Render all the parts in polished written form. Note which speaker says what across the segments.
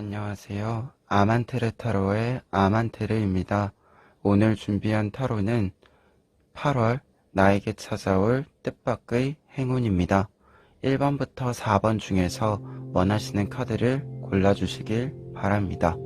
Speaker 1: 안녕하세요. 아만테르 타로의 아만테르입니다. 오늘 준비한 타로는 8월 나에게 찾아올 뜻밖의 행운입니다. 1번부터 4번 중에서 원하시는 카드를 골라주시길 바랍니다.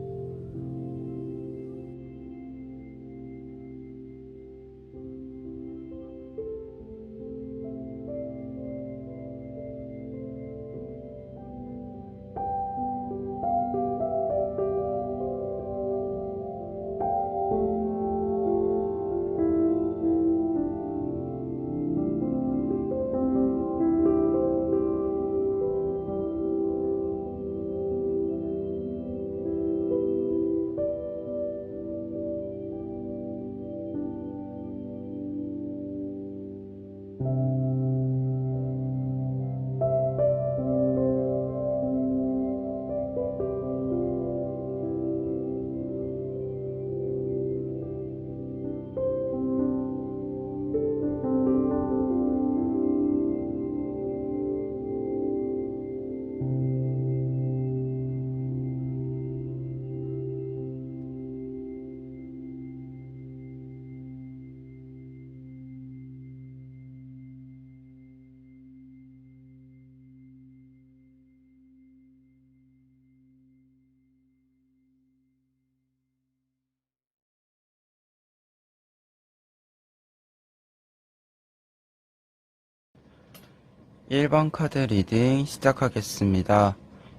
Speaker 1: (1번) 카드 리딩 시작하겠습니다.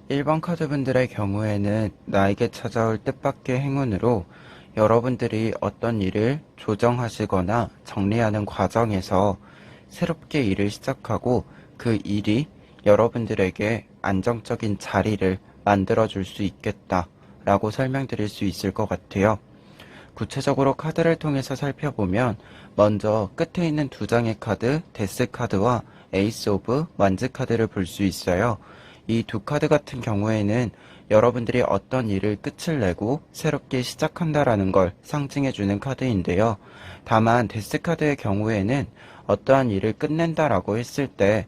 Speaker 1: 1번 카드분들의 경우에는 나에게 찾아올 뜻밖의 행운으로 여러분들이 어떤 일을 조정하시거나 정리하는 과정에서 새롭게 일을 시작하고 그 일이 여러분들에게 안정적인 자리를 만들어줄 수 있겠다 라고 설명드릴 수 있을 것 같아요. 구체적으로 카드를 통해서 살펴보면 먼저 끝에 있는 두 장의 카드, 데스 카드와 에이스 오브 완즈 카드를 볼 수 있어요. 이 두 카드 같은 경우에는 여러분들이 어떤 일을 끝을 내고 새롭게 시작한다라는 걸 상징해주는 카드인데요. 다만 데스 카드의 경우에는 어떠한 일을 끝낸다라고 했을 때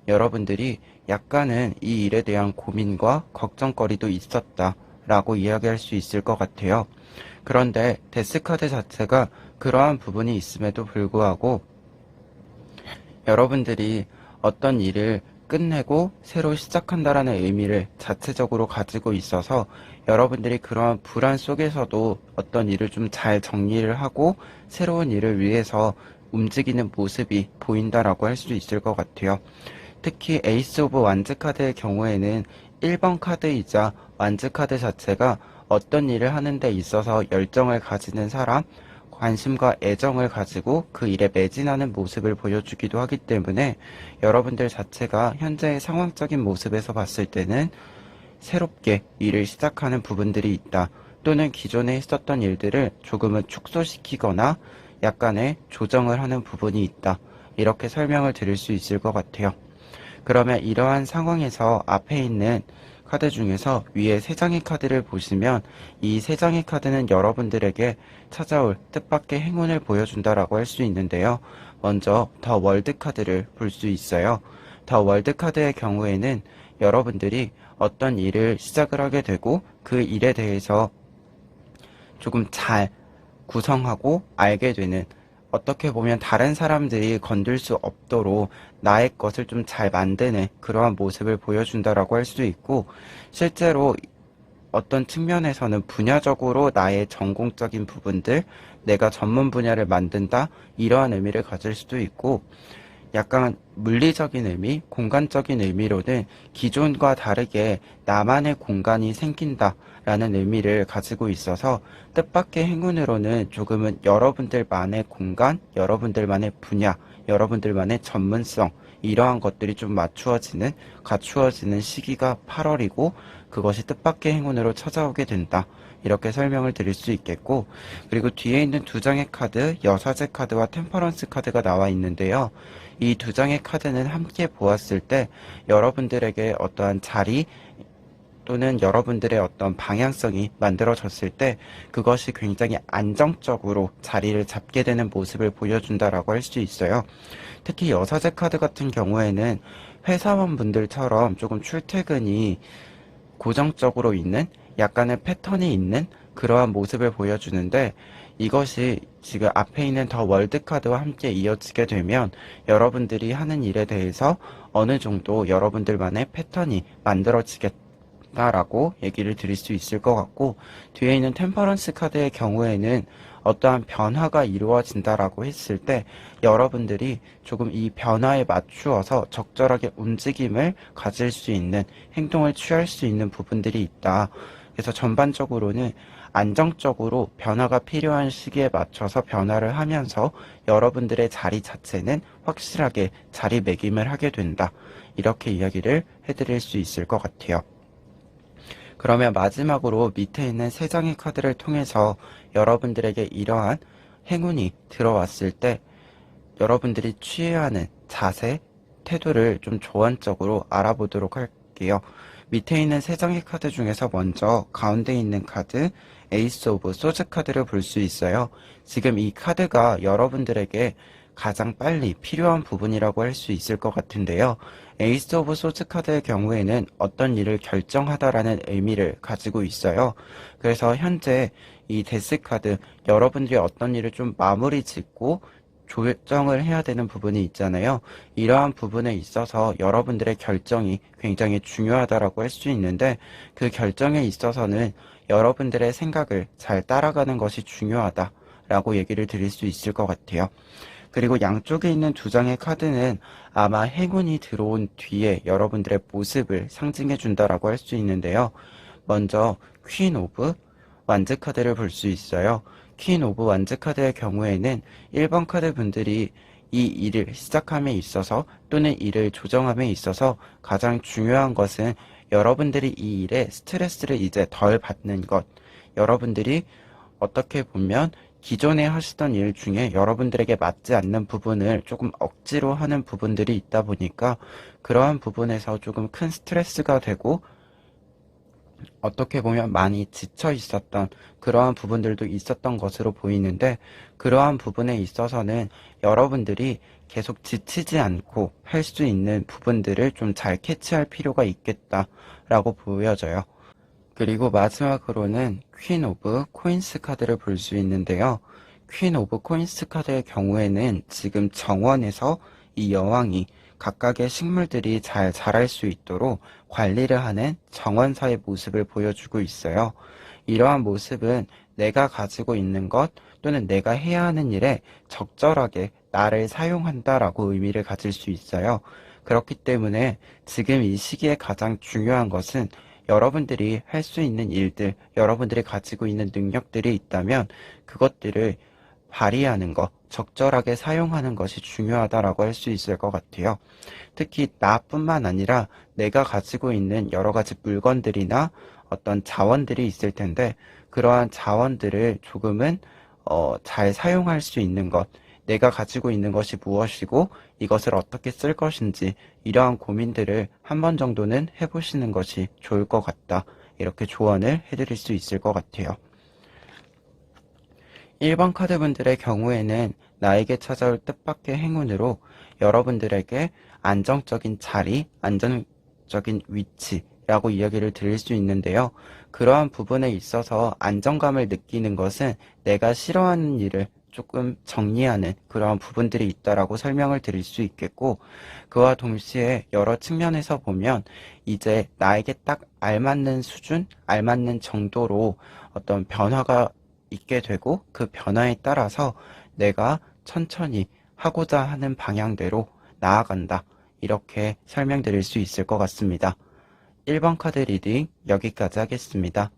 Speaker 1: 여러분들이 약간은 이 일에 대한 고민과 걱정거리도 있었다 라고 이야기할 수 있을 것 같아요. 그런데 데스카드 자체가 그러한 부분이 있음에도 불구하고 여러분들이 어떤 일을 끝내고 새로 시작한다라는 의미를 자체적으로 가지고 있어서 여러분들이 그러한 불안 속에서도 어떤 일을 좀 잘 정리를 하고 새로운 일을 위해서 움직이는 모습이 보인다라고 할 수 있을 것 같아요. 특히 에이스 오브 완즈 카드의 경우에는 1번 카드이자 완즈 카드 자체가 어떤 일을 하는 데 있어서 열정을 가지는 사람, 관심과 애정을 가지고 그 일에 매진하는 모습을 보여주기도 하기 때문에 여러분들 자체가 현재의 상황적인 모습에서 봤을 때는 새롭게 일을 시작하는 부분들이 있다. 또는 기존에 했었던 일들을 조금은 축소시키거나 약간의 조정을 하는 부분이 있다. 이렇게 설명을 드릴 수 있을 것 같아요. 그러면 이러한 상황에서 앞에 있는 카드 중에서 위에 세 장의 카드를 보시면 이 세 장의 카드는 여러분들에게 찾아올 뜻밖의 행운을 보여준다라고 할 수 있는데요. 먼저 더 월드 카드를 볼 수 있어요. 더 월드 카드의 경우에는 여러분들이 어떤 일을 시작을 하게 되고 그 일에 대해서 조금 잘 구성하고 알게 되는, 어떻게 보면 다른 사람들이 건들 수 없도록 나의 것을 좀 잘 만드는 그러한 모습을 보여준다라고 할 수 있고, 실제로 어떤 측면에서는 분야적으로 나의 전공적인 부분들, 내가 전문 분야를 만든다, 이러한 의미를 가질 수도 있고, 약간 물리적인 의미, 공간적인 의미로는 기존과 다르게 나만의 공간이 생긴다라는 의미를 가지고 있어서 뜻밖의 행운으로는 조금은 여러분들만의 공간, 여러분들만의 분야, 여러분들만의 전문성, 이러한 것들이 좀 갖추어지는 시기가 8월이고 그것이 뜻밖의 행운으로 찾아오게 된다. 이렇게 설명을 드릴 수 있겠고, 그리고 뒤에 있는 두 장의 카드, 여사제 카드와 템퍼런스 카드가 나와 있는데요. 이 두 장의 카드는 함께 보았을 때 여러분들에게 어떠한 자리 또는 여러분들의 어떤 방향성이 만들어졌을 때 그것이 굉장히 안정적으로 자리를 잡게 되는 모습을 보여준다라고 할 수 있어요. 특히 여사제 카드 같은 경우에는 회사원분들처럼 조금 출퇴근이 고정적으로 있는 약간의 패턴이 있는 그러한 모습을 보여주는데, 이것이 지금 앞에 있는 더 월드 카드와 함께 이어지게 되면 여러분들이 하는 일에 대해서 어느 정도 여러분들만의 패턴이 만들어지겠다라고 얘기를 드릴 수 있을 것 같고, 뒤에 있는 템퍼런스 카드의 경우에는 어떠한 변화가 이루어진다라고 했을 때 여러분들이 조금 이 변화에 맞추어서 적절하게 움직임을 가질 수 있는 행동을 취할 수 있는 부분들이 있다. 그래서 전반적으로는 안정적으로 변화가 필요한 시기에 맞춰서 변화를 하면서 여러분들의 자리 자체는 확실하게 자리매김을 하게 된다. 이렇게 이야기를 해드릴 수 있을 것 같아요. 그러면 마지막으로 밑에 있는 세 장의 카드를 통해서 여러분들에게 이러한 행운이 들어왔을 때 여러분들이 취해야 하는 자세, 태도를 좀 조언적으로 알아보도록 할게요. 밑에 있는 세 장의 카드 중에서 먼저 가운데 있는 카드 에이스 오브 소즈 카드를 볼 수 있어요. 지금 이 카드가 여러분들에게 가장 빨리 필요한 부분이라고 할 수 있을 것 같은데요. 에이스 오브 소즈 카드의 경우에는 어떤 일을 결정하다라는 의미를 가지고 있어요. 그래서 현재 이 데스 카드, 여러분들이 어떤 일을 좀 마무리 짓고 조정을 해야 되는 부분이 있잖아요. 이러한 부분에 있어서 여러분들의 결정이 굉장히 중요하다라고 할 수 있는데, 그 결정에 있어서는 여러분들의 생각을 잘 따라가는 것이 중요하다라고 얘기를 드릴 수 있을 것 같아요. 그리고 양쪽에 있는 두 장의 카드는 아마 행운이 들어온 뒤에 여러분들의 모습을 상징해 준다라고 할 수 있는데요. 먼저 퀸 오브 완즈 카드를 볼 수 있어요. 퀸 오브 완즈 카드의 경우에는 1번 카드 분들이 이 일을 시작함에 있어서 또는 일을 조정함에 있어서 가장 중요한 것은 여러분들이 이 일에 스트레스를 이제 덜 받는 것. 여러분들이 어떻게 보면 기존에 하시던 일 중에 여러분들에게 맞지 않는 부분을 조금 억지로 하는 부분들이 있다 보니까 그러한 부분에서 조금 큰 스트레스가 되고 어떻게 보면 많이 지쳐 있었던 그러한 부분들도 있었던 것으로 보이는데, 그러한 부분에 있어서는 여러분들이 계속 지치지 않고 할 수 있는 부분들을 좀 잘 캐치할 필요가 있겠다라고 보여져요. 그리고 마지막으로는 퀸 오브 코인스 카드를 볼 수 있는데요. 퀸 오브 코인스 카드의 경우에는 지금 정원에서 이 여왕이 각각의 식물들이 잘 자랄 수 있도록 관리를 하는 정원사의 모습을 보여주고 있어요. 이러한 모습은 내가 가지고 있는 것 또는 내가 해야 하는 일에 적절하게 나를 사용한다라고 의미를 가질 수 있어요. 그렇기 때문에 지금 이 시기에 가장 중요한 것은 여러분들이 할 수 있는 일들, 여러분들이 가지고 있는 능력들이 있다면 그것들을 발휘하는 것, 적절하게 사용하는 것이 중요하다라고 할 수 있을 것 같아요. 특히 나뿐만 아니라 내가 가지고 있는 여러 가지 물건들이나 어떤 자원들이 있을 텐데, 그러한 자원들을 조금은 잘 사용할 수 있는 것, 내가 가지고 있는 것이 무엇이고 이것을 어떻게 쓸 것인지, 이러한 고민들을 한 번 정도는 해보시는 것이 좋을 것 같다. 이렇게 조언을 해드릴 수 있을 것 같아요. 1번 카드분들의 경우에는 나에게 찾아올 뜻밖의 행운으로 여러분들에게 안정적인 자리, 안정적인 위치라고 이야기를 드릴 수 있는데요. 그러한 부분에 있어서 안정감을 느끼는 것은 내가 싫어하는 일을 조금 정리하는 그러한 부분들이 있다라고 설명을 드릴 수 있겠고, 그와 동시에 여러 측면에서 보면 이제 나에게 딱 알맞는 수준, 알맞는 정도로 어떤 변화가 있게 되고, 그 변화에 따라서 내가 천천히 하고자 하는 방향대로 나아간다. 이렇게 설명드릴 수 있을 것 같습니다. 1번 카드 리딩 여기까지 하겠습니다.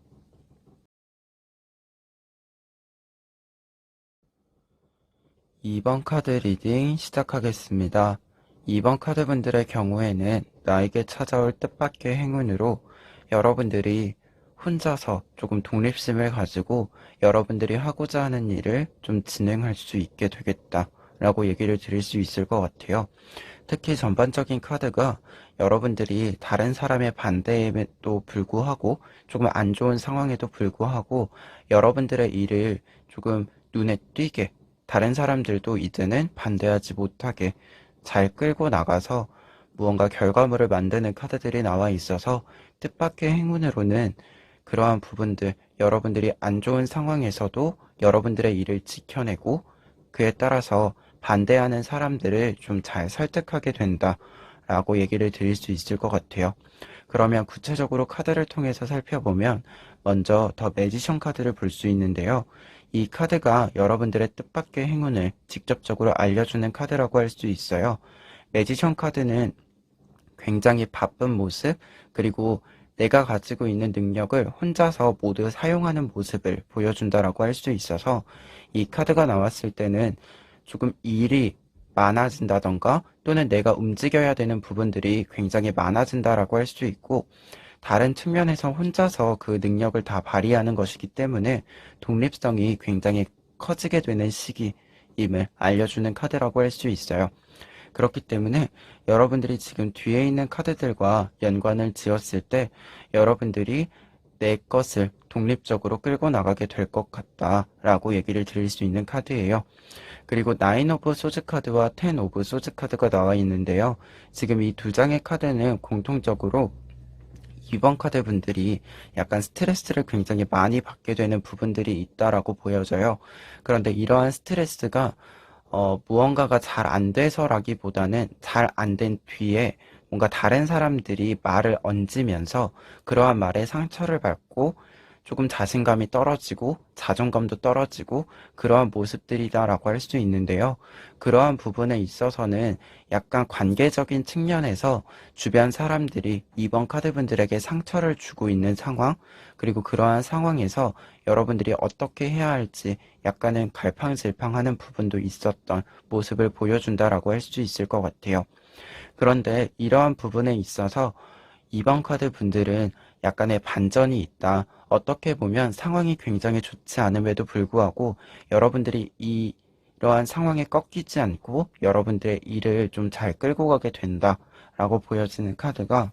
Speaker 1: 2번 카드 리딩 시작하겠습니다. 2번 카드 분들의 경우에는 나에게 찾아올 뜻밖의 행운으로 여러분들이 혼자서 조금 독립심을 가지고 여러분들이 하고자 하는 일을 좀 진행할 수 있게 되겠다라고 얘기를 드릴 수 있을 것 같아요. 특히 전반적인 카드가 여러분들이 다른 사람의 반대에도 불구하고 조금 안 좋은 상황에도 불구하고 여러분들의 일을 조금 눈에 띄게, 다른 사람들도 이제는 반대하지 못하게 잘 끌고 나가서 무언가 결과물을 만드는 카드들이 나와 있어서 뜻밖의 행운으로는 그러한 부분들, 여러분들이 안 좋은 상황에서도 여러분들의 일을 지켜내고 그에 따라서 반대하는 사람들을 좀 잘 설득하게 된다라고 얘기를 드릴 수 있을 것 같아요. 그러면 구체적으로 카드를 통해서 살펴보면 먼저 더 매지션 카드를 볼 수 있는데요. 이 카드가 여러분들의 뜻밖의 행운을 직접적으로 알려주는 카드라고 할 수 있어요. 매지션 카드는 굉장히 바쁜 모습, 그리고 내가 가지고 있는 능력을 혼자서 모두 사용하는 모습을 보여준다라고 할 수 있어서 이 카드가 나왔을 때는 조금 일이 많아진다던가 또는 내가 움직여야 되는 부분들이 굉장히 많아진다라고 할 수 있고, 다른 측면에서 혼자서 그 능력을 다 발휘하는 것이기 때문에 독립성이 굉장히 커지게 되는 시기임을 알려주는 카드라고 할 수 있어요. 그렇기 때문에 여러분들이 지금 뒤에 있는 카드들과 연관을 지었을 때 여러분들이 내 것을 독립적으로 끌고 나가게 될 것 같다라고 얘기를 드릴 수 있는 카드예요. 그리고 9 오브 소즈 카드와 10 오브 소즈 카드가 나와 있는데요. 지금 이 두 장의 카드는 공통적으로 이번 카드 분들이 약간 스트레스를 굉장히 많이 받게 되는 부분들이 있다라고 보여져요. 그런데 이러한 스트레스가 무언가가 잘 안 돼서라기보다는 잘 안 된 뒤에 뭔가 다른 사람들이 말을 얹으면서 그러한 말에 상처를 받고 조금 자신감이 떨어지고 자존감도 떨어지고 그러한 모습들이다라고 할 수 있는데요. 그러한 부분에 있어서는 약간 관계적인 측면에서 주변 사람들이 이번 카드분들에게 상처를 주고 있는 상황, 그리고 그러한 상황에서 여러분들이 어떻게 해야 할지 약간은 갈팡질팡하는 부분도 있었던 모습을 보여준다라고 할 수 있을 것 같아요. 그런데 이러한 부분에 있어서 이번 카드 분들은 약간의 반전이 있다. 어떻게 보면 상황이 굉장히 좋지 않음에도 불구하고 여러분들이 이러한 상황에 꺾이지 않고 여러분들의 일을 좀 잘 끌고 가게 된다라고 보여지는 카드가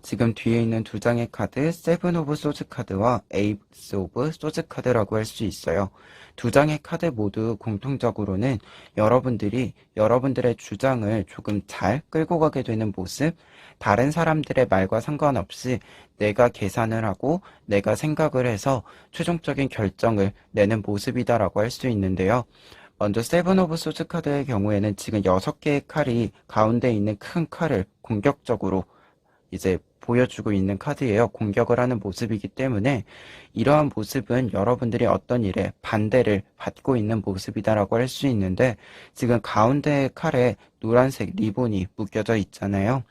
Speaker 1: 지금 뒤에 있는 두 장의 카드, 세븐 오브 소즈 카드와 에이스 오브 소즈 카드라고 할 수 있어요. 두 장의 카드 모두 공통적으로는 여러분들이 여러분들의 주장을 조금 잘 끌고 가게 되는 모습, 다른 사람들의 말과 상관없이 내가 계산을 하고 내가 생각을 해서 최종적인 결정을 내는 모습이다라고 할 수 있는데요. 먼저 세븐 오브 소즈 카드의 경우에는 지금 6개의 칼이 가운데 있는 큰 칼을 공격적으로 이제 보여주고 있는 카드예요. 공격을 하는 모습이기 때문에 이러한 모습은 여러분들이 어떤 일에 반대를 받고 있는 모습이다라고 할 수 있는데, 지금 가운데 칼에 노란색 리본이 묶여져 있잖아요.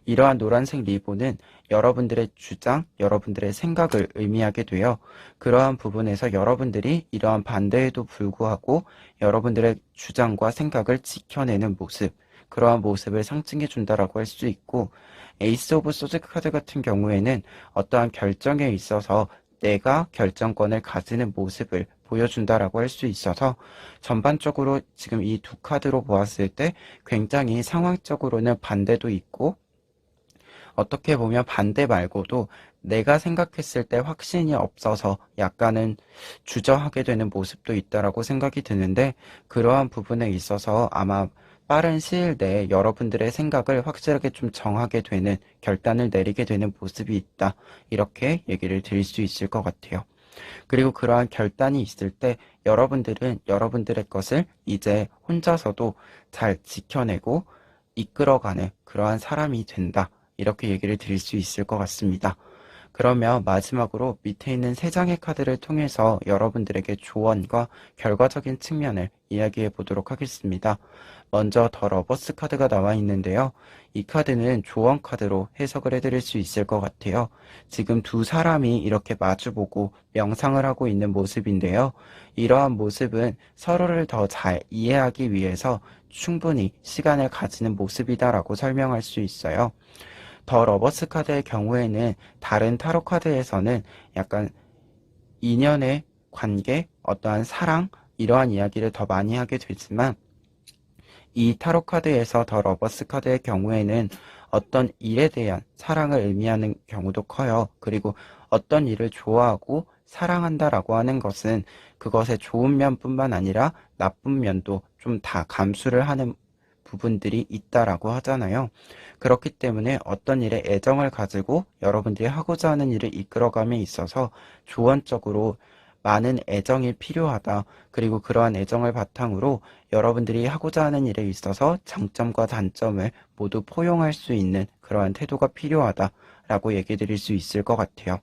Speaker 1: 이러한 노란색 리본은 여러분들의 주장, 여러분들의 생각을 의미하게 되어 그러한 부분에서 여러분들이 이러한 반대에도 불구하고 여러분들의 주장과 생각을 지켜내는 모습, 그러한 모습을 상징해 준다라고 할 수 있고, 에이스 오브 소즈 카드 같은 경우에는 어떠한 결정에 있어서 내가 결정권을 가지는 모습을 보여준다라고 할 수 있어서 전반적으로 지금 이 두 카드로 보았을 때 굉장히 상황적으로는 반대도 있고, 어떻게 보면 반대 말고도 내가 생각했을 때 확신이 없어서 약간은 주저하게 되는 모습도 있다라고 생각이 드는데, 그러한 부분에 있어서 아마 빠른 시일 내에 여러분들의 생각을 확실하게 좀 정하게 되는, 결단을 내리게 되는 모습이 있다. 이렇게 얘기를 드릴 수 있을 것 같아요. 그리고 그러한 결단이 있을 때 여러분들은 여러분들의 것을 이제 혼자서도 잘 지켜내고 이끌어가는 그러한 사람이 된다. 이렇게 얘기를 드릴 수 있을 것 같습니다. 그러면 마지막으로 밑에 있는 세 장의 카드를 통해서 여러분들에게 조언과 결과적인 측면을 이야기해 보도록 하겠습니다. 먼저 더 러버스 카드가 나와 있는데요. 이 카드는 조언 카드로 해석을 해드릴 수 있을 것 같아요. 지금 두 사람이 이렇게 마주보고 명상을 하고 있는 모습인데요. 이러한 모습은 서로를 더 잘 이해하기 위해서 충분히 시간을 가지는 모습이다라고 설명할 수 있어요. 더 러버스 카드의 경우에는 다른 타로 카드에서는 약간 인연의 관계, 어떠한 사랑, 이러한 이야기를 더 많이 하게 되지만, 이 타로 카드에서 더 러버스 카드의 경우에는 어떤 일에 대한 사랑을 의미하는 경우도 커요. 그리고 어떤 일을 좋아하고 사랑한다라고 하는 것은 그것의 좋은 면뿐만 아니라 나쁜 면도 좀 다 감수를 하는 부분들이 있다라고 하잖아요. 그렇기 때문에 어떤 일에 애정을 가지고 여러분들이 하고자 하는 일을 이끌어감에 있어서 조언적으로 많은 애정이 필요하다. 그리고 그러한 애정을 바탕으로 여러분들이 하고자 하는 일에 있어서 장점과 단점을 모두 포용할 수 있는 그러한 태도가 필요하다라고 얘기 드릴 수 있을 것 같아요.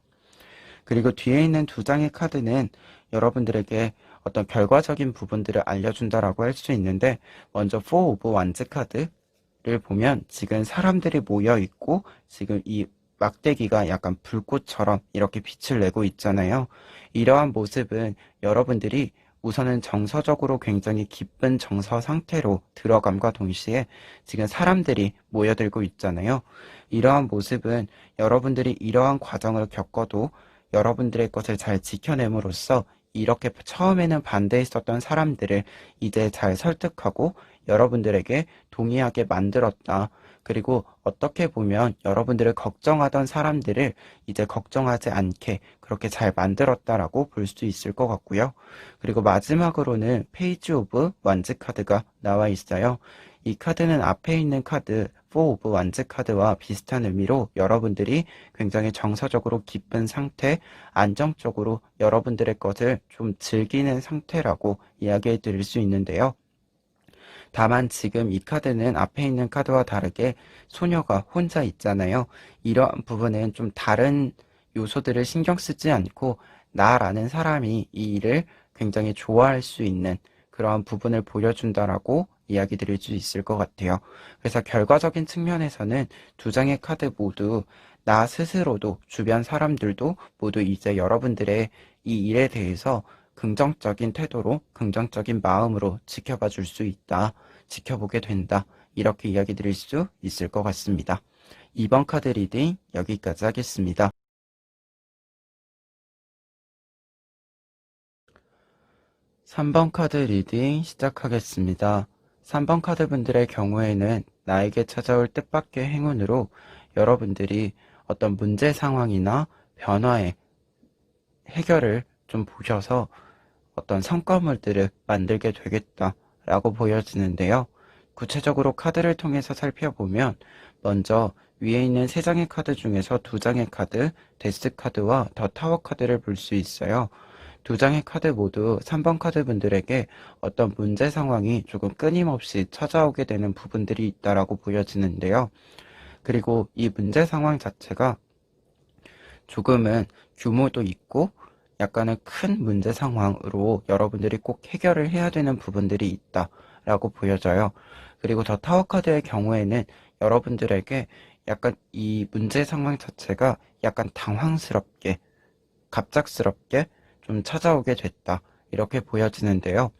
Speaker 1: 그리고 뒤에 있는 두 장의 카드는 여러분들에게 어떤 결과적인 부분들을 알려준다라고 할 수 있는데, 먼저 4 오브 완즈 카드를 보면 지금 사람들이 모여 있고 지금 이 막대기가 약간 불꽃처럼 이렇게 빛을 내고 있잖아요. 이러한 모습은 여러분들이 우선은 정서적으로 굉장히 기쁜 정서 상태로 들어감과 동시에 지금 사람들이 모여들고 있잖아요. 이러한 모습은 여러분들이 이러한 과정을 겪어도 여러분들의 것을 잘 지켜냄으로써 이렇게 처음에는 반대했었던 사람들을 이제 잘 설득하고 여러분들에게 동의하게 만들었다. 그리고 어떻게 보면 여러분들을 걱정하던 사람들을 이제 걱정하지 않게 그렇게 잘 만들었다라고 볼 수 있을 것 같고요. 그리고 마지막으로는 페이지 오브 완즈 카드가 나와 있어요. 이 카드는 앞에 있는 카드 4 오브 완즈 카드와 비슷한 의미로 여러분들이 굉장히 정서적으로 기쁜 상태, 안정적으로 여러분들의 것을 좀 즐기는 상태라고 이야기해 드릴 수 있는데요. 다만 지금 이 카드는 앞에 있는 카드와 다르게 소녀가 혼자 있잖아요. 이러한 부분은 좀 다른 요소들을 신경 쓰지 않고 나라는 사람이 이 일을 굉장히 좋아할 수 있는 그러한 부분을 보여준다라고 이야기 드릴 수 있을 것 같아요. 그래서 결과적인 측면에서는 두 장의 카드 모두 나 스스로도 주변 사람들도 모두 이제 여러분들의 이 일에 대해서 긍정적인 태도로, 긍정적인 마음으로 지켜봐 줄 수 있다. 지켜보게 된다. 이렇게 이야기 드릴 수 있을 것 같습니다. 2번 카드 리딩 여기까지 하겠습니다. 3번 카드 리딩 시작하겠습니다. 3번 카드 분들의 경우에는 나에게 찾아올 뜻밖의 행운으로 여러분들이 어떤 문제 상황이나 변화의 해결을 좀 보셔서 어떤 성과물들을 만들게 되겠다라고 보여지는데요. 구체적으로 카드를 통해서 살펴보면 먼저 위에 있는 세 장의 카드 중에서 두 장의 카드, 데스 카드와 더 타워 카드를 볼 수 있어요. 두 장의 카드 모두 3번 카드 분들에게 어떤 문제 상황이 조금 끊임없이 찾아오게 되는 부분들이 있다라고 보여지는데요. 그리고 이 문제 상황 자체가 조금은 규모도 있고 약간은 큰 문제 상황으로 여러분들이 꼭 해결을 해야 되는 부분들이 있다라고 보여져요. 그리고 더 타워 카드의 경우에는 여러분들에게 약간 이 문제 상황 자체가 약간 당황스럽게, 갑작스럽게 좀 찾아오게 됐다. 이렇게 보여지는데요.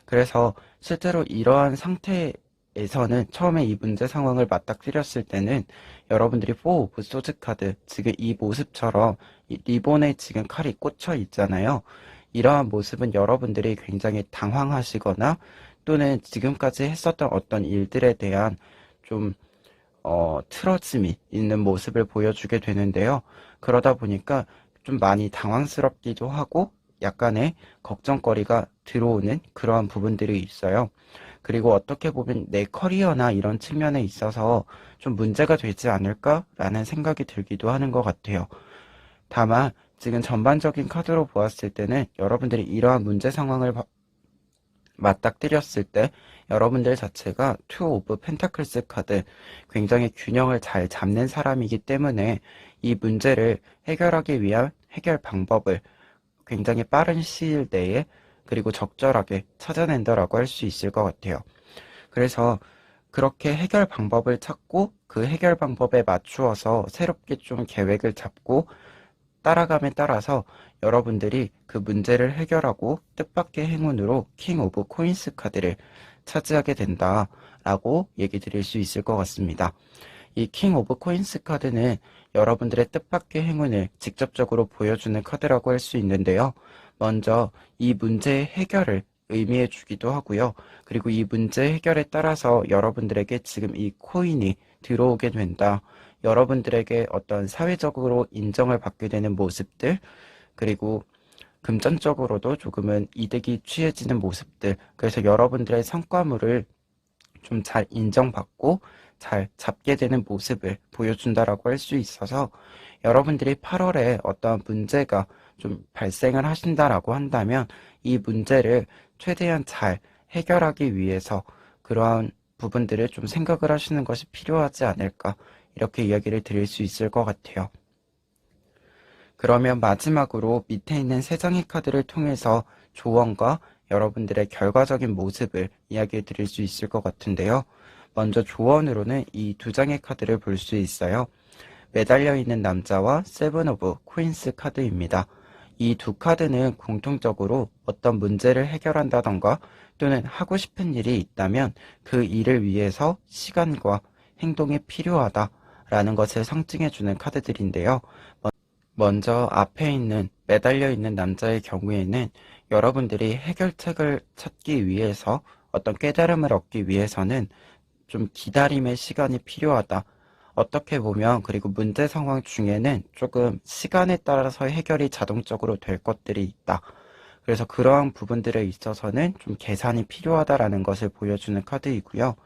Speaker 1: 그래서 실제로 이러한 상태에서는 처음에 이 문제 상황을 맞닥뜨렸을 때는 여러분들이 4 오브 소즈 카드, 지금 이 모습처럼 이 리본에 지금 칼이 꽂혀 있잖아요. 이러한 모습은 여러분들이 굉장히 당황하시거나 또는 지금까지 했었던 어떤 일들에 대한 좀 틀어짐이 있는 모습을 보여주게 되는데요. 그러다 보니까 좀 많이 당황스럽기도 하고 약간의 걱정거리가 들어오는 그러한 부분들이 있어요. 그리고 어떻게 보면 내 커리어나 이런 측면에 있어서 좀 문제가 되지 않을까라는 생각이 들기도 하는 것 같아요. 다만 지금 전반적인 카드로 보았을 때는 여러분들이 이러한 문제 상황을 맞닥뜨렸을 때 여러분들 자체가 2 오브 펜타클스 카드 굉장히 균형을 잘 잡는 사람이기 때문에 이 문제를 해결하기 위한 해결 방법을 굉장히 빠른 시일 내에 그리고 적절하게 찾아낸다라고 할 수 있을 것 같아요. 그래서 그렇게 해결 방법을 찾고 그 해결 방법에 맞추어서 새롭게 좀 계획을 잡고 따라감에 따라서 여러분들이 그 문제를 해결하고 뜻밖의 행운으로 킹 오브 코인스 카드를 차지하게 된다라고 얘기 드릴 수 있을 것 같습니다. 이 킹 오브 코인스 카드는 여러분들의 뜻밖의 행운을 직접적으로 보여주는 카드라고 할 수 있는데요. 먼저 이 문제의 해결을 의미해 주기도 하고요. 그리고 이 문제 해결에 따라서 여러분들에게 지금 이 코인이 들어오게 된다. 여러분들에게 어떤 사회적으로 인정을 받게 되는 모습들, 그리고 금전적으로도 조금은 이득이 취해지는 모습들, 그래서 여러분들의 성과물을 좀 잘 인정받고 잘 잡게 되는 모습을 보여준다라고 할 수 있어서 여러분들이 8월에 어떠한 문제가 좀 발생을 하신다라고 한다면 이 문제를 최대한 잘 해결하기 위해서 그러한 부분들을 좀 생각을 하시는 것이 필요하지 않을까 이렇게 이야기를 드릴 수 있을 것 같아요. 그러면 마지막으로 밑에 있는 세 장의 카드를 통해서 조언과 여러분들의 결과적인 모습을 이야기해 드릴 수 있을 것 같은데요. 먼저 조언으로는 이 두 장의 카드를 볼 수 있어요. 매달려 있는 남자와 세븐 오브 코인스 카드입니다. 이 두 카드는 공통적으로 어떤 문제를 해결한다던가 또는 하고 싶은 일이 있다면 그 일을 위해서 시간과 행동이 필요하다라는 것을 상징해주는 카드들인데요. 먼저 앞에 있는 매달려 있는 남자의 경우에는 여러분들이 해결책을 찾기 위해서 어떤 깨달음을 얻기 위해서는 좀 기다림의 시간이 필요하다. 어떻게 보면 그리고 문제 상황 중에는 조금 시간에 따라서 해결이 자동적으로 될 것들이 있다. 그래서 그러한 부분들에 있어서는 좀 계산이 필요하다라는 것을 보여주는 카드이고요.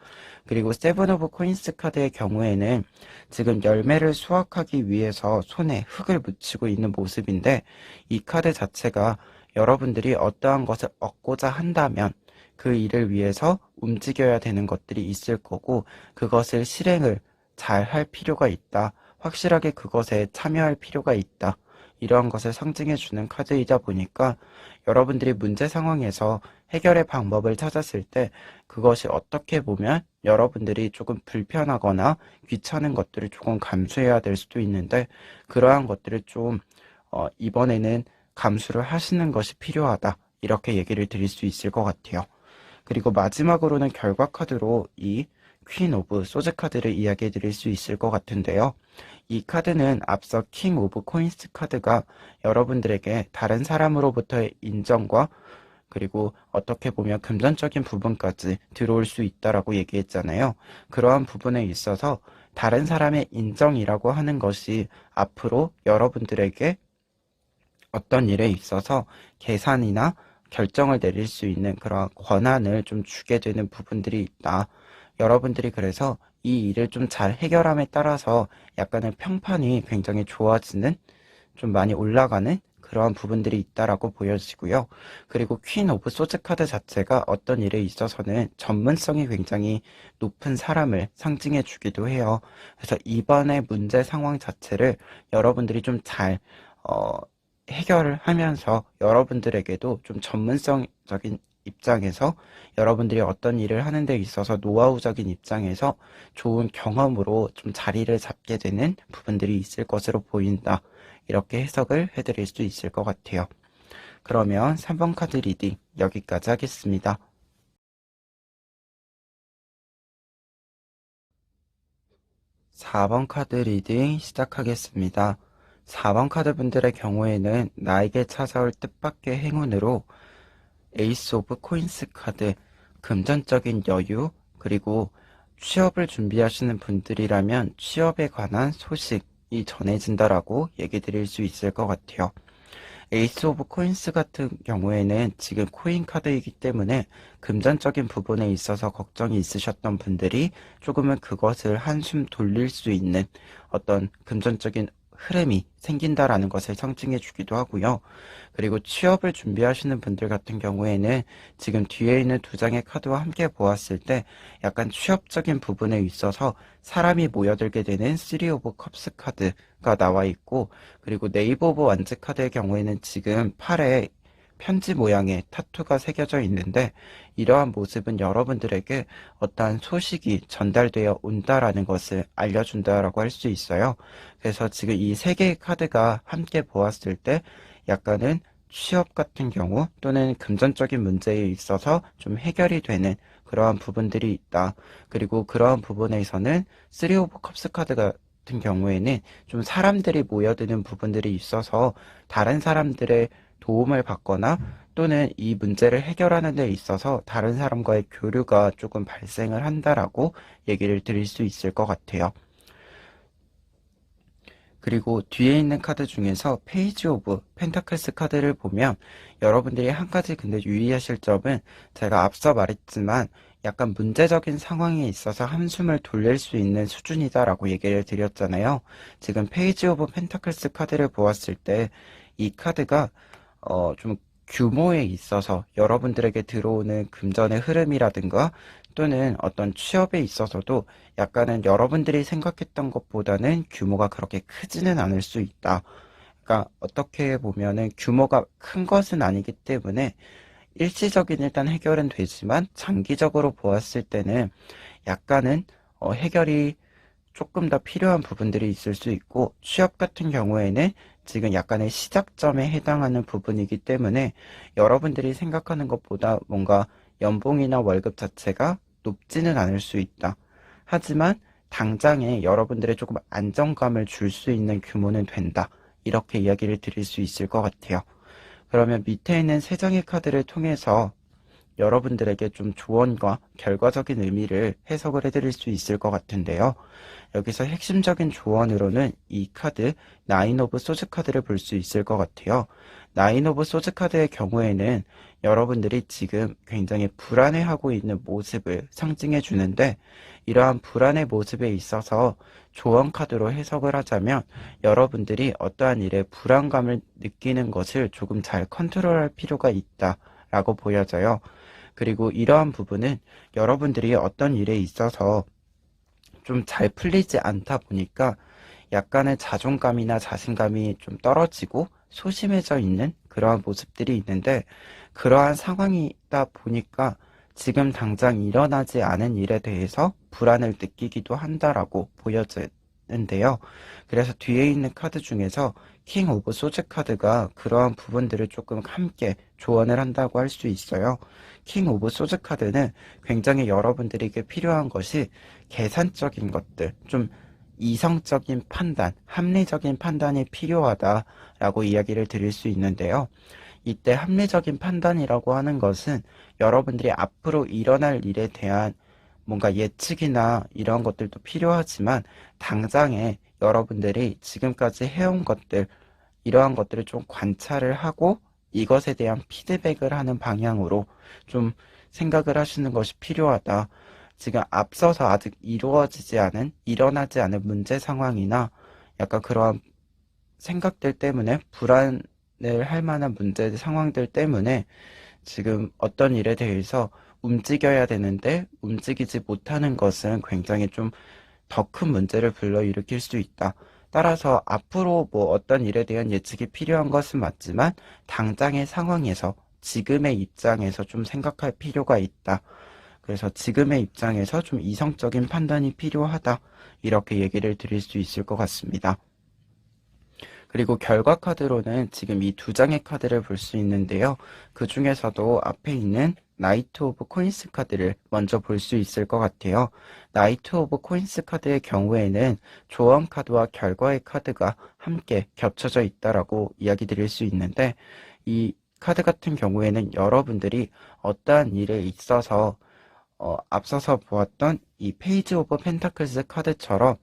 Speaker 1: 그리고 세븐 오브 코인스 카드의 경우에는 지금 열매를 수확하기 위해서 손에 흙을 묻히고 있는 모습인데 이 카드 자체가 여러분들이 어떠한 것을 얻고자 한다면 그 일을 위해서 움직여야 되는 것들이 있을 거고 그것을 실행을 잘 할 필요가 있다. 확실하게 그것에 참여할 필요가 있다. 이러한 것을 상징해주는 카드이다 보니까 여러분들이 문제 상황에서 해결의 방법을 찾았을 때 그것이 어떻게 보면 여러분들이 조금 불편하거나 귀찮은 것들을 조금 감수해야 될 수도 있는데 그러한 것들을 좀 이번에는 감수를 하시는 것이 필요하다. 이렇게 얘기를 드릴 수 있을 것 같아요. 그리고 마지막으로는 결과 카드로 이 퀸 오브 소즈 카드를 이야기해 드릴 수 있을 것 같은데요. 이 카드는 앞서 킹 오브 코인스 카드가 여러분들에게 다른 사람으로부터의 인정과 그리고 어떻게 보면 금전적인 부분까지 들어올 수 있다라고 얘기했잖아요. 그러한 부분에 있어서 다른 사람의 인정이라고 하는 것이 앞으로 여러분들에게 어떤 일에 있어서 계산이나 결정을 내릴 수 있는 그런 권한을 좀 주게 되는 부분들이 있다. 여러분들이 그래서 이 일을 좀 잘 해결함에 따라서 약간의 평판이 굉장히 좋아지는 좀 많이 올라가는 그러한 부분들이 있다라고 보여지고요. 그리고 퀸 오브 소즈 카드 자체가 어떤 일에 있어서는 전문성이 굉장히 높은 사람을 상징해 주기도 해요. 그래서 이번의 문제 상황 자체를 여러분들이 좀 잘 해결을 하면서 여러분들에게도 좀 전문성적인 입장에서 여러분들이 어떤 일을 하는 데 있어서 노하우적인 입장에서 좋은 경험으로 좀 자리를 잡게 되는 부분들이 있을 것으로 보인다. 이렇게 해석을 해드릴 수 있을 것 같아요. 그러면 3번 카드 리딩 여기까지 하겠습니다. 4번 카드 리딩 시작하겠습니다. 4번 카드 분들의 경우에는 나에게 찾아올 뜻밖의 행운으로 에이스 오브 코인스 카드, 금전적인 여유, 그리고 취업을 준비하시는 분들이라면 취업에 관한 소식이 전해진다라고 얘기 드릴 수 있을 것 같아요. 에이스 오브 코인스 같은 경우에는 지금 코인 카드이기 때문에 금전적인 부분에 있어서 걱정이 있으셨던 분들이 조금은 그것을 한숨 돌릴 수 있는 어떤 금전적인 흐름이 생긴다라는 것을 상징해 주기도 하고요. 그리고 취업을 준비하시는 분들 같은 경우에는 지금 뒤에 있는 두 장의 카드와 함께 보았을 때 약간 취업적인 부분에 있어서 사람이 모여들게 되는 3 오브 컵스 카드가 나와 있고 그리고 네이버 오브 완즈 카드의 경우에는 지금 팔에 편지 모양의 타투가 새겨져 있는데 이러한 모습은 여러분들에게 어떠한 소식이 전달되어 온다라는 것을 알려준다라고 할 수 있어요. 그래서 지금 이 세 개의 카드가 함께 보았을 때 약간은 취업 같은 경우 또는 금전적인 문제에 있어서 좀 해결이 되는 그러한 부분들이 있다. 그리고 그러한 부분에서는 3 오브 컵스 카드 같은 경우에는 좀 사람들이 모여드는 부분들이 있어서 다른 사람들의 도움을 받거나 또는 이 문제를 해결하는 데 있어서 다른 사람과의 교류가 조금 발생을 한다라고 얘기를 드릴 수 있을 것 같아요. 그리고 뒤에 있는 카드 중에서 페이지 오브 펜타클스 카드를 보면 여러분들이 한 가지 근데 유의하실 점은 제가 앞서 말했지만 약간 문제적인 상황에 있어서 한숨을 돌릴 수 있는 수준이다라고 얘기를 드렸잖아요. 지금 페이지 오브 펜타클스 카드를 보았을 때 이 카드가 좀 규모에 있어서 여러분들에게 들어오는 금전의 흐름이라든가 또는 어떤 취업에 있어서도 약간은 여러분들이 생각했던 것보다는 규모가 그렇게 크지는 않을 수 있다. 그러니까 어떻게 보면은 규모가 큰 것은 아니기 때문에 일시적인 일단 해결은 되지만 장기적으로 보았을 때는 약간은 해결이 조금 더 필요한 부분들이 있을 수 있고 취업 같은 경우에는 지금 약간의 시작점에 해당하는 부분이기 때문에 여러분들이 생각하는 것보다 뭔가 연봉이나 월급 자체가 높지는 않을 수 있다. 하지만 당장에 여러분들의 조금 안정감을 줄 수 있는 규모는 된다. 이렇게 이야기를 드릴 수 있을 것 같아요. 그러면 밑에 있는 세 장의 카드를 통해서 여러분들에게 좀 조언과 결과적인 의미를 해석을 해드릴 수 있을 것 같은데요. 여기서 핵심적인 조언으로는 이 카드, 나인 오브 소즈 카드를 볼 수 있을 것 같아요. 나인 오브 소즈 카드의 경우에는 여러분들이 지금 굉장히 불안해하고 있는 모습을 상징해 주는데 이러한 불안의 모습에 있어서 조언 카드로 해석을 하자면 여러분들이 어떠한 일에 불안감을 느끼는 것을 조금 잘 컨트롤할 필요가 있다라고 보여져요. 그리고 이러한 부분은 여러분들이 어떤 일에 있어서 좀 잘 풀리지 않다 보니까 약간의 자존감이나 자신감이 좀 떨어지고 소심해져 있는 그러한 모습들이 있는데 그러한 상황이다 보니까 지금 당장 일어나지 않은 일에 대해서 불안을 느끼기도 한다라고 보여지는데요. 그래서 뒤에 있는 카드 중에서 킹 오브 소즈 카드가 그러한 부분들을 조금 함께 조언을 한다고 할 수 있어요. 킹 오브 소즈 카드는 굉장히 여러분들에게 필요한 것이 계산적인 것들, 좀 이성적인 판단, 합리적인 판단이 필요하다라고 이야기를 드릴 수 있는데요. 이때 합리적인 판단이라고 하는 것은 여러분들이 앞으로 일어날 일에 대한 뭔가 예측이나 이런 것들도 필요하지만 당장에 여러분들이 지금까지 해온 것들, 이러한 것들을 좀 관찰을 하고 이것에 대한 피드백을 하는 방향으로 좀 생각을 하시는 것이 필요하다. 지금 앞서서 아직 이루어지지 않은, 일어나지 않은 문제 상황이나 약간 그러한 생각들 때문에 불안을 할 만한 문제 상황들 때문에 지금 어떤 일에 대해서 움직여야 되는데 움직이지 못하는 것은 굉장히 좀 더 큰 문제를 불러일으킬 수 있다. 따라서 앞으로 뭐 어떤 일에 대한 예측이 필요한 것은 맞지만 당장의 상황에서 지금의 입장에서 좀 생각할 필요가 있다. 그래서 지금의 입장에서 좀 이성적인 판단이 필요하다. 이렇게 얘기를 드릴 수 있을 것 같습니다. 그리고 결과 카드로는 지금 이 두 장의 카드를 볼 수 있는데요. 그 중에서도 앞에 있는 나이트 오브 코인스 카드를 먼저 볼 수 있을 것 같아요. 나이트 오브 코인스 카드의 경우에는 조언 카드와 결과의 카드가 함께 겹쳐져 있다라고 이야기 드릴 수 있는데 이 카드 같은 경우에는 여러분들이 어떠한 일에 있어서 앞서서 보았던 이 페이지 오브 펜타클스 카드처럼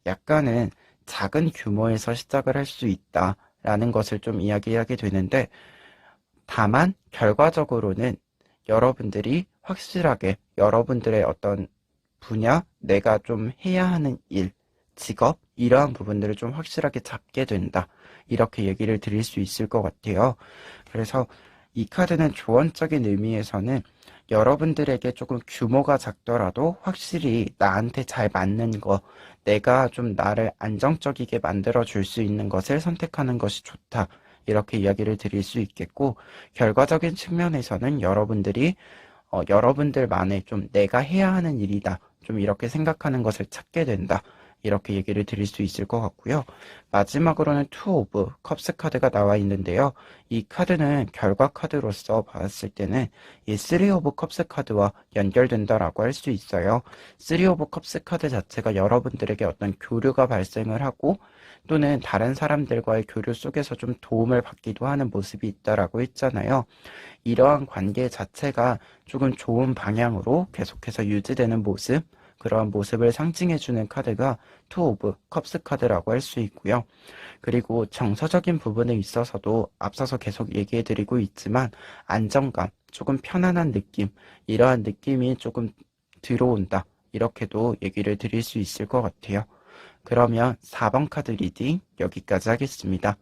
Speaker 1: 약간은 작은 규모에서 시작을 할 수 있다라는 것을 좀 이야기하게 되는데 다만 결과적으로는 여러분들이 확실하게 여러분들의 어떤 분야, 내가 좀 해야 하는 일, 직업 이러한 부분들을 좀 확실하게 잡게 된다. 이렇게 얘기를 드릴 수 있을 것 같아요. 그래서 이 카드는 조언적인 의미에서는 여러분들에게 조금 규모가 작더라도 확실히 나한테 잘 맞는 거, 내가 좀 나를 안정적이게 만들어 줄 수 있는 것을 선택하는 것이 좋다. 이렇게 이야기를 드릴 수 있겠고, 결과적인 측면에서는 여러분들이 여러분들만의 좀 내가 해야 하는 일이다. 좀 이렇게 생각하는 것을 찾게 된다. 이렇게 얘기를 드릴 수 있을 것 같고요. 마지막으로는 투 오브 컵스 카드가 나와 있는데요. 이 카드는 결과 카드로서 봤을 때는 이 쓰리 오브 컵스 카드와 연결된다라고 할 수 있어요. 쓰리 오브 컵스 카드 자체가 여러분들에게 어떤 교류가 발생을 하고 또는 다른 사람들과의 교류 속에서 좀 도움을 받기도 하는 모습이 있다라고 했잖아요. 이러한 관계 자체가 조금 좋은 방향으로 계속해서 유지되는 모습, 그러한 모습을 상징해주는 카드가 투 오브 컵스 카드라고 할 수 있고요. 그리고 정서적인 부분에 있어서도 앞서서 계속 얘기해드리고 있지만 안정감, 조금 편안한 느낌, 이러한 느낌이 조금 들어온다. 이렇게도 얘기를 드릴 수 있을 것 같아요. 그러면 4번 카드 리딩 여기까지 하겠습니다.